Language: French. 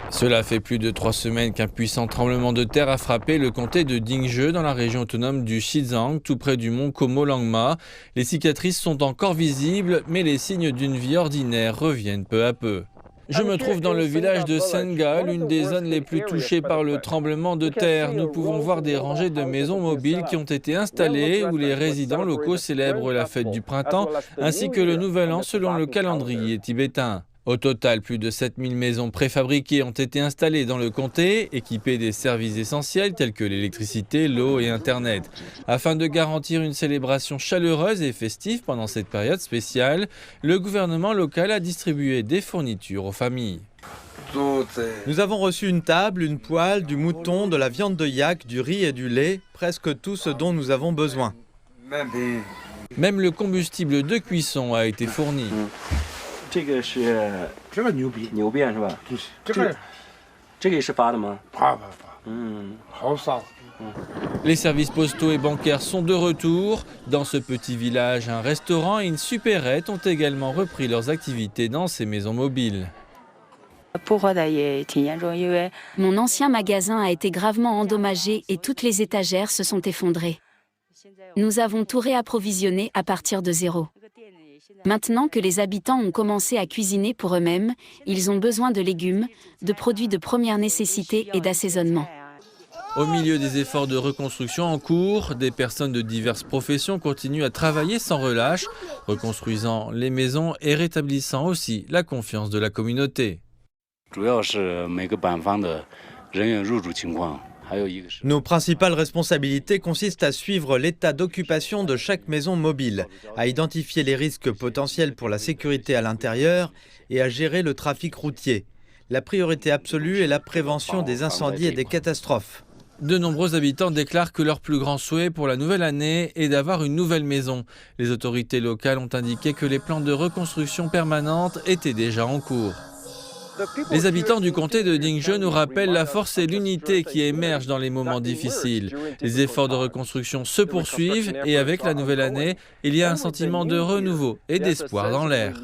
Cela fait plus de 3 semaines qu'un puissant tremblement de terre a frappé le comté de Dingzhou dans la région autonome du Xizang, tout près du mont Komo-Langma. Les cicatrices sont encore visibles, mais les signes d'une vie ordinaire reviennent peu à peu. Je me trouve dans le village de Senga, l'une des zones les plus touchées par le tremblement de terre. Nous pouvons voir des rangées de maisons mobiles qui ont été installées, où les résidents locaux célèbrent la fête du printemps, ainsi que le nouvel an selon le calendrier tibétain. Au total, plus de 7000 maisons préfabriquées ont été installées dans le comté, équipées des services essentiels tels que l'électricité, l'eau et Internet. Afin de garantir une célébration chaleureuse et festive pendant cette période spéciale, le gouvernement local a distribué des fournitures aux familles. Nous avons reçu une table, une poêle, du mouton, de la viande de yak, du riz et du lait, presque tout ce dont nous avons besoin. Même le combustible de cuisson a été fourni. Les services postaux et bancaires sont de retour. Dans ce petit village, un restaurant et une supérette ont également repris leurs activités dans ces maisons mobiles. Mon ancien magasin a été gravement endommagé et toutes les étagères se sont effondrées. Nous avons tout réapprovisionné à partir de zéro. Maintenant que les habitants ont commencé à cuisiner pour eux-mêmes, ils ont besoin de légumes, de produits de première nécessité et d'assaisonnement. Au milieu des efforts de reconstruction en cours, des personnes de diverses professions continuent à travailler sans relâche, reconstruisant les maisons et rétablissant aussi la confiance de la communauté. Nos principales responsabilités consistent à suivre l'état d'occupation de chaque maison mobile, à identifier les risques potentiels pour la sécurité à l'intérieur et à gérer le trafic routier. La priorité absolue est la prévention des incendies et des catastrophes. De nombreux habitants déclarent que leur plus grand souhait pour la nouvelle année est d'avoir une nouvelle maison. Les autorités locales ont indiqué que les plans de reconstruction permanente étaient déjà en cours. Les habitants du comté de Dingzhou nous rappellent la force et l'unité qui émergent dans les moments difficiles. Les efforts de reconstruction se poursuivent et avec la nouvelle année, il y a un sentiment de renouveau et d'espoir dans l'air.